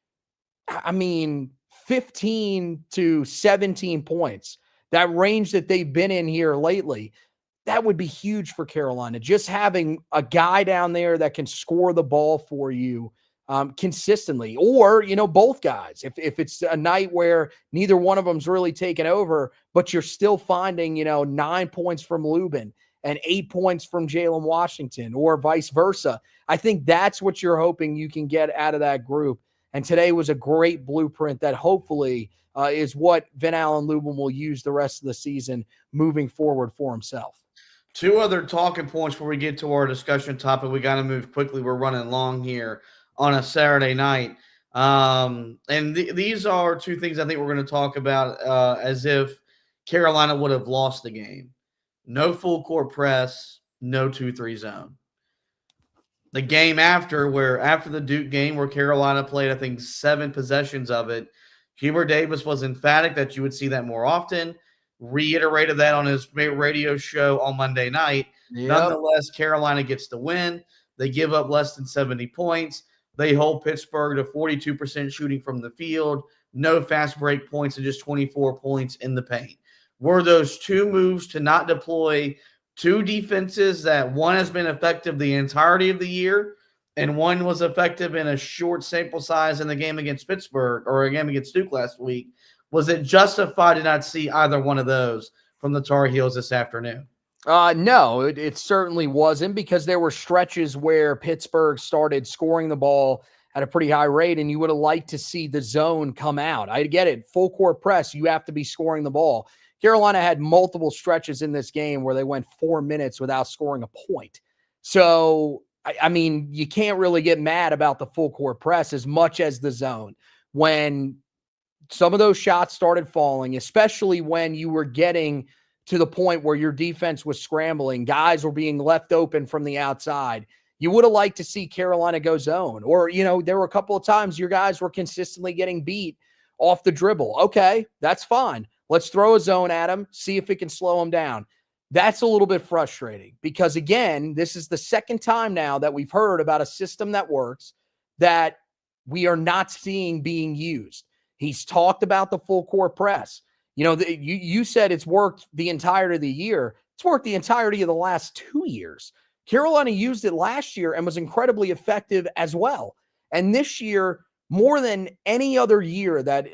15 to 17 points, that range that they've been in here lately. That would be huge for Carolina. Just having a guy down there that can score the ball for you consistently, or, both guys. If it's a night where neither one of them's really taken over, but you're still finding, 9 points from Lubin and 8 points from Jalen Washington, or vice versa. I think that's what you're hoping you can get out of that group. And today was a great blueprint that hopefully is what Ben Allen Lubin will use the rest of the season moving forward for himself. Two other talking points before we get to our discussion topic. We got to move quickly. We're running long here on a Saturday night. These are two things I think we're going to talk about as if Carolina would have lost the game. No full court press, no 2-3 zone. The game after the Duke game where Carolina played, I think, 7 possessions of it, Hubert Davis was emphatic that you would see that more often, reiterated that on his radio show on Monday night. Yep. Nonetheless, Carolina gets the win. They give up less than 70 points. They hold Pittsburgh to 42% shooting from the field, no fast break points, and just 24 points in the paint. Were those two moves to not deploy two defenses that one has been effective the entirety of the year and one was effective in a short sample size in the game against Pittsburgh or a game against Duke last week? Was it justified to not see either one of those from the Tar Heels this afternoon? No, it certainly wasn't, because there were stretches where Pittsburgh started scoring the ball at a pretty high rate, and you would have liked to see the zone come out. I get it. Full court press, you have to be scoring the ball. Carolina had multiple stretches in this game where they went 4 minutes without scoring a point. So, you can't really get mad about the full court press as much as the zone. When some of those shots started falling, especially when you were getting to the point where your defense was scrambling, guys were being left open from the outside. You would have liked to see Carolina go zone, or, there were a couple of times your guys were consistently getting beat off the dribble. Okay, that's fine. Let's throw a zone at them, see if it can slow them down. That's a little bit frustrating because, again, this is the second time now that we've heard about a system that works that we are not seeing being used. He's talked about the full court press. You said it's worked the entirety of the year. It's worked the entirety of the last 2 years. Carolina used it last year and was incredibly effective as well. And this year, more than any other year that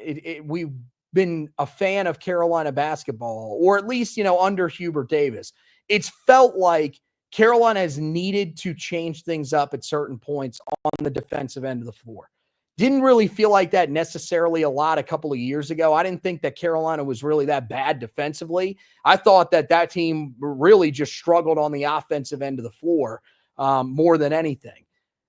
we've been a fan of Carolina basketball, or at least, under Hubert Davis, it's felt like Carolina has needed to change things up at certain points on the defensive end of the floor. Didn't really feel like that necessarily a lot a couple of years ago. I didn't think that Carolina was really that bad defensively. I thought that team really just struggled on the offensive end of the floor more than anything.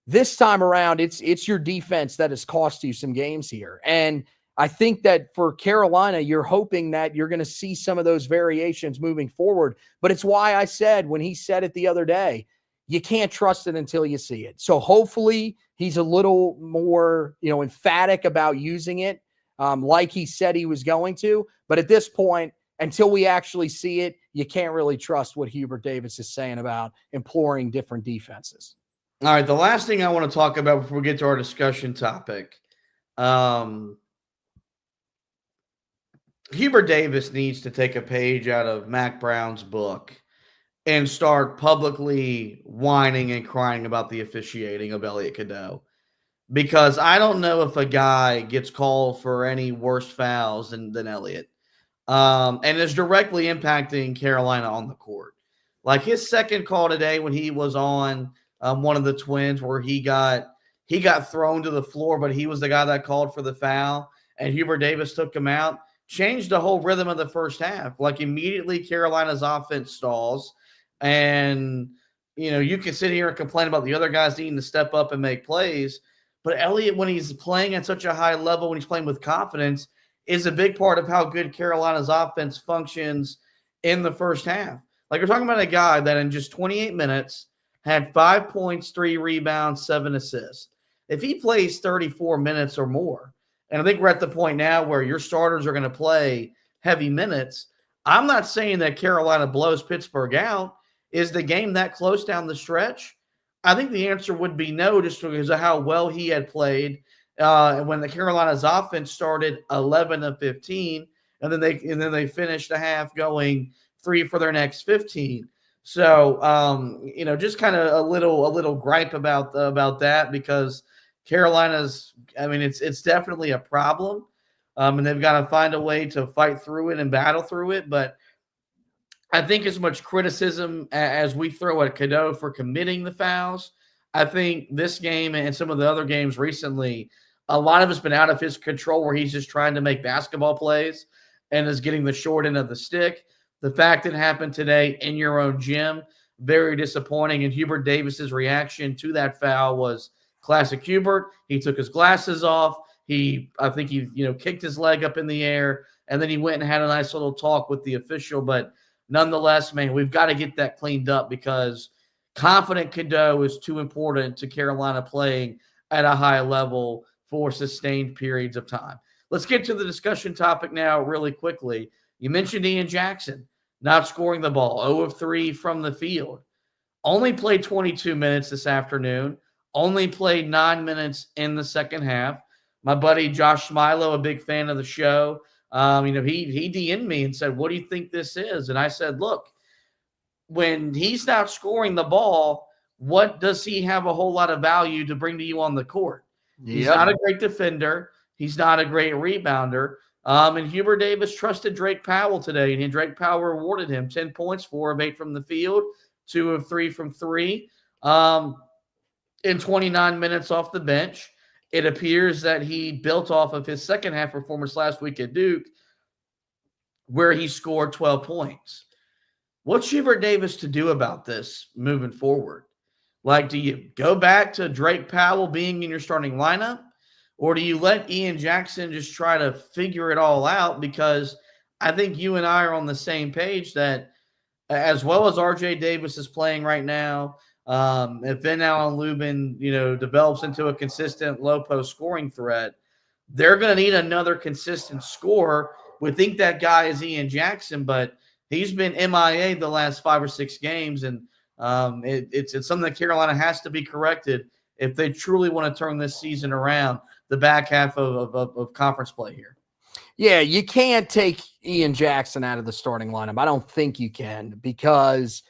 This time around, it's your defense that has cost you some games here. And I think that for Carolina, you're hoping that you're going to see some of those variations moving forward. But it's why I said when he said it the other day, you can't trust it until you see it. So hopefully he's a little more, emphatic about using it like he said he was going to. But at this point, until we actually see it, you can't really trust what Hubert Davis is saying about imploring different defenses. All right, the last thing I want to talk about before we get to our discussion topic, Hubert Davis needs to take a page out of Mac Brown's book and start publicly whining and crying about the officiating of Elliot Cadeau. Because I don't know if a guy gets called for any worse fouls than Elliot. And is directly impacting Carolina on the court. Like his second call today when he was on one of the Twins where he got thrown to the floor, but he was the guy that called for the foul, and Hubert Davis took him out, changed the whole rhythm of the first half. Like immediately Carolina's offense stalls, and you can sit here and complain about the other guys needing to step up and make plays, but Elliot, when he's playing at such a high level, when he's playing with confidence, is a big part of how good Carolina's offense functions in the first half. Like we're talking about a guy that in just 28 minutes had 5 points, 3 rebounds, 7 assists. If he plays 34 minutes or more, and I think we're at the point now where your starters are going to play heavy minutes, I'm not saying that Carolina blows Pittsburgh out. Is the game that close down the stretch? I think the answer would be no, just because of how well he had played. When the Carolina's offense started 11 of 15, and then they finished the half going 3 for their next 15. So just kind of a little gripe about that, because Carolina's, it's definitely a problem, and they've got to find a way to fight through it and battle through it. But I think as much criticism as we throw at Cadeau for committing the fouls, I think this game and some of the other games recently, a lot of it's been out of his control where he's just trying to make basketball plays and is getting the short end of the stick. The fact it happened today in your own gym, very disappointing. And Hubert Davis's reaction to that foul was classic Hubert. He took his glasses off. I think he kicked his leg up in the air, and then he went and had a nice little talk with the official. But nonetheless, man, we've got to get that cleaned up, because confident Cadeau is too important to Carolina playing at a high level for sustained periods of time. Let's get to the discussion topic now really quickly. You mentioned Ian Jackson not scoring the ball, 0 of 3 from the field. Only played 22 minutes this afternoon. Only played 9 minutes in the second half. My buddy Josh Smilo, a big fan of the show, he DM'd me and said, "What do you think this is?" And I said, look, when he's not scoring the ball, what does he have a whole lot of value to bring to you on the court? Yep. He's not a great defender. He's not a great rebounder. And Hubert Davis trusted Drake Powell today, and Drake Powell rewarded him 10 points, 4 of 8 from the field, 2 of 3 from 3, in 29 minutes off the bench. It appears that he built off of his second half performance last week at Duke, where he scored 12 points. What's Hubert Davis to do about this moving forward? Like, do you go back to Drake Powell being in your starting lineup? Or do you let Ian Jackson just try to figure it all out? Because I think you and I are on the same page that as well as R.J. Davis is playing right now, if Van Allen Lubin, develops into a consistent low post scoring threat, they're going to need another consistent scorer. We think that guy is Ian Jackson, but he's been MIA the last 5 or 6 games, and it's something that Carolina has to be corrected if they truly want to turn this season around, the back half of conference play here. Yeah, you can't take Ian Jackson out of the starting lineup. I don't think you can, because,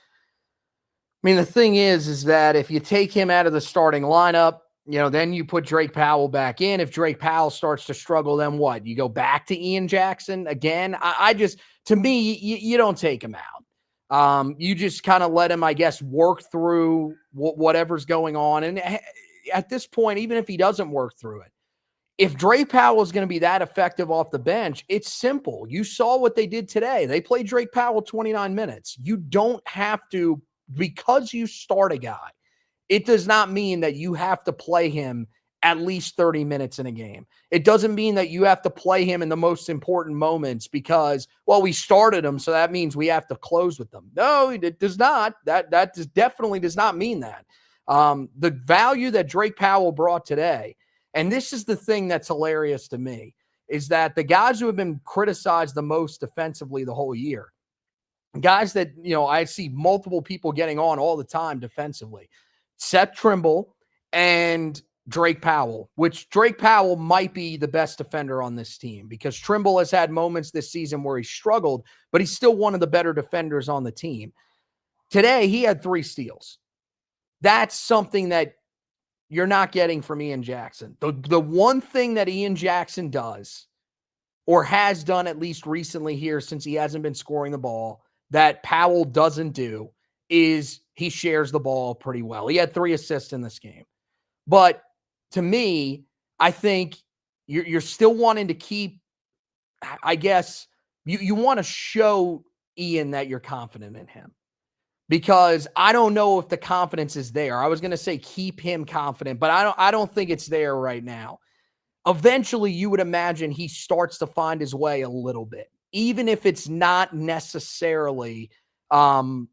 the thing is that if you take him out of the starting lineup, then you put Drake Powell back in. If Drake Powell starts to struggle, then what? You go back to Ian Jackson again? To me, you don't take him out. You just kind of let him, I guess, work through whatever's going on. And at this point, even if he doesn't work through it, if Drake Powell is going to be that effective off the bench, it's simple. You saw what they did today. They played Drake Powell 29 minutes. You don't have to, because you start a guy, it does not mean that you have to play him at least 30 minutes in a game. It doesn't mean that you have to play him in the most important moments because, we started him, so that means we have to close with them. No, it does not. That definitely does not mean that. The value that Drake Powell brought today, and this is the thing that's hilarious to me, is that the guys who have been criticized the most defensively the whole year, guys that, I see multiple people getting on all the time defensively, Seth Trimble and Drake Powell, which Drake Powell might be the best defender on this team because Trimble has had moments this season where he struggled, but he's still one of the better defenders on the team. Today, he had 3 steals. That's something that you're not getting from Ian Jackson. The one thing that Ian Jackson does, or has done at least recently here since he hasn't been scoring the ball, that Powell doesn't do, is he shares the ball pretty well. He had 3 assists in this game. But to me, I think you're still wanting to keep, I guess, you want to show Ian that you're confident in him. Because I don't know if the confidence is there. I was going to say keep him confident, but I don't think it's there right now. Eventually, you would imagine he starts to find his way a little bit, even if it's not necessarily, him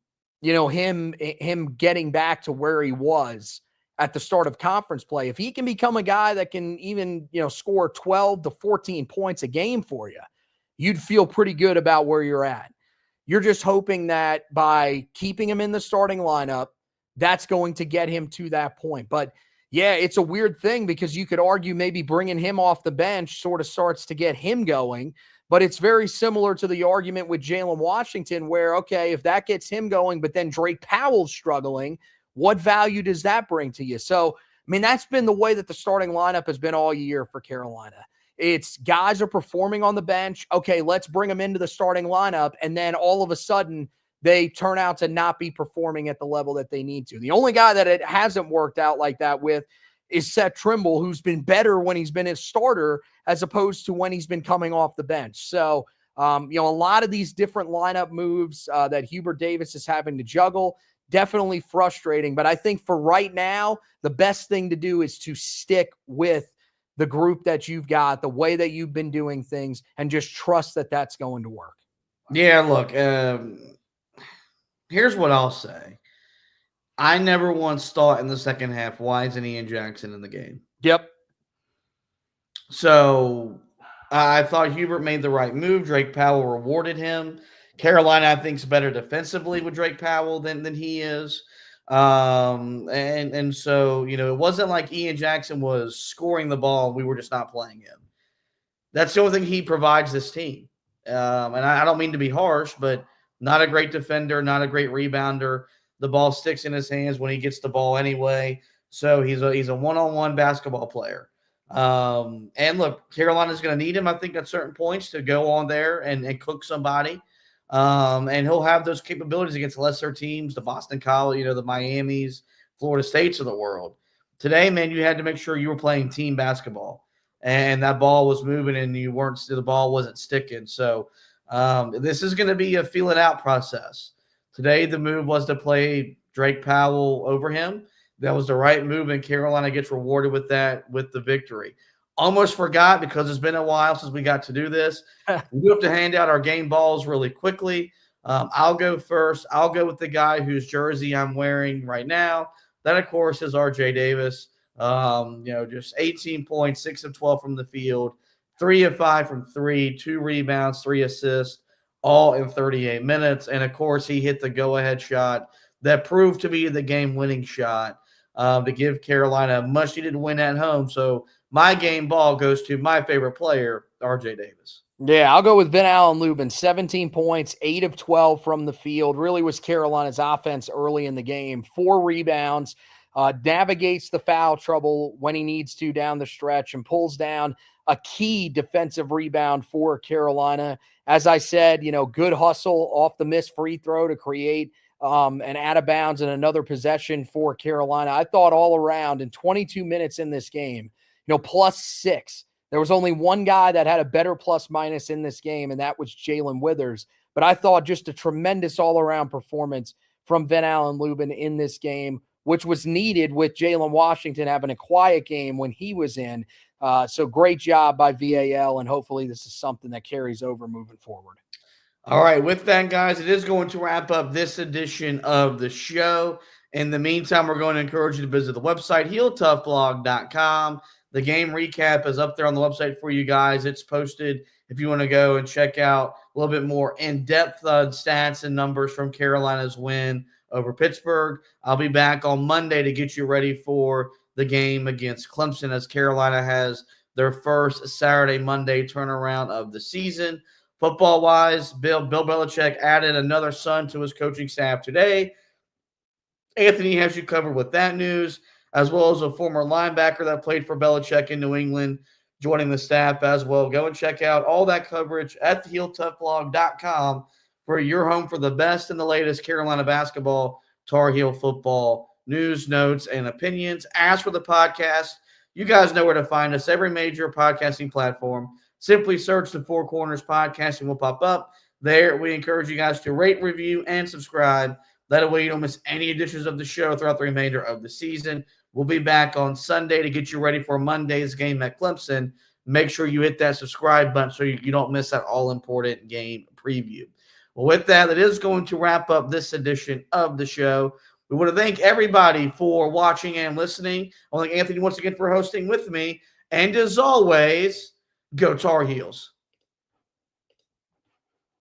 getting back to where he was at the start of conference play. If he can become a guy that can even, score 12 to 14 points a game for you, you'd feel pretty good about where you're at. You're just hoping that by keeping him in the starting lineup, that's going to get him to that point. But yeah, it's a weird thing because you could argue maybe bringing him off the bench sort of starts to get him going. But it's very similar to the argument with Jalen Washington where, okay, if that gets him going, but then Drake Powell's struggling, what value does that bring to you? So, that's been the way that the starting lineup has been all year for Carolina. It's guys are performing on the bench. Okay, let's bring them into the starting lineup. And then all of a sudden, they turn out to not be performing at the level that they need to. The only guy that it hasn't worked out like that with is Seth Trimble, who's been better when he's been a starter as opposed to when he's been coming off the bench. So, a lot of these different lineup moves that Hubert Davis is having to juggle, definitely frustrating. But I think for right now, the best thing to do is to stick with the group that you've got, the way that you've been doing things, and just trust that that's going to work. Yeah, look, here's what I'll say. I never once thought in the second half, why isn't Ian Jackson in the game? Yep. So I thought Hubert made the right move. Drake Powell rewarded him. Carolina, I think, is better defensively with Drake Powell than he is. And so, it wasn't like Ian Jackson was scoring the ball and we were just not playing him. That's the only thing he provides this team. And I don't mean to be harsh, but not a great defender, not a great rebounder. The ball sticks in his hands when he gets the ball anyway. So he's a one-on-one basketball player. And look, Carolina's going to need him, I think, at certain points to go on there and cook somebody. And he'll have those capabilities against lesser teams, the Boston College, the Miamis, Florida States of the world. Today, man, you had to make sure you were playing team basketball and that ball was moving and the ball wasn't sticking. So this is going to be a feel it out process. Today, the move was to play Drake Powell over him. That was the right move, and Carolina gets rewarded with that, with the victory. almost forgot because it's been a while since we got to do this. We do have to hand out our game balls really quickly. I'll go first. I'll go with the guy whose jersey I'm wearing right now. That, of course, is R.J. Davis. Just 18 points, 6 of 12 from the field, 3 of 5 from 3, 2 rebounds, 3 assists, all in 38 minutes. And, of course, he hit the go-ahead shot that proved to be the game-winning shot to give Carolina a much-needed win at home. So my game ball goes to my favorite player, R.J. Davis. Yeah, I'll go with Vin Allen Lubin. 17 points, 8 of 12 from the field. Really was Carolina's offense early in the game. 4 rebounds, navigates the foul trouble when he needs to down the stretch, and pulls down a key defensive rebound for Carolina. As I said, good hustle off the missed free throw to create an out of bounds and another possession for Carolina. I thought all around in 22 minutes in this game, +6. There was only one guy that had a better plus minus in this game, and that was Jalen Withers. But I thought just a tremendous all-around performance from Vin Allen Lubin in this game, which was needed with Jalen Washington having a quiet game when he was in. So great job by VAL, and hopefully this is something that carries over moving forward. All right, with that, guys, it is going to wrap up this edition of the show. In the meantime, we're going to encourage you to visit the website, HeelToughBlog.com. The game recap is up there on the website for you guys. It's posted if you want to go and check out a little bit more in-depth stats and numbers from Carolina's win over Pittsburgh. I'll be back on Monday to get you ready for the game against Clemson, as Carolina has their first Saturday, Monday turnaround of the season. Football-wise, Bill Belichick added another son to his coaching staff today. Anthony has you covered with that news, as well as a former linebacker that played for Belichick in New England joining the staff as well. Go and check out all that coverage at theheeltoughblog.com for your home for the best and the latest Carolina basketball, Tar Heel football news, notes, and opinions. As for the podcast, you guys know where to find us. Every major podcasting platform. Simply search the Four Corners Podcast and we'll pop up. There, we encourage you guys to rate, review, and subscribe. That way you don't miss any editions of the show throughout the remainder of the season. We'll be back on Sunday to get you ready for Monday's game at Clemson. Make sure you hit that subscribe button so you don't miss that all-important game preview. Well, with that, it is going to wrap up this edition of the show. We want to thank everybody for watching and listening. I want to thank Anthony once again for hosting with me. And as always, go Tar Heels.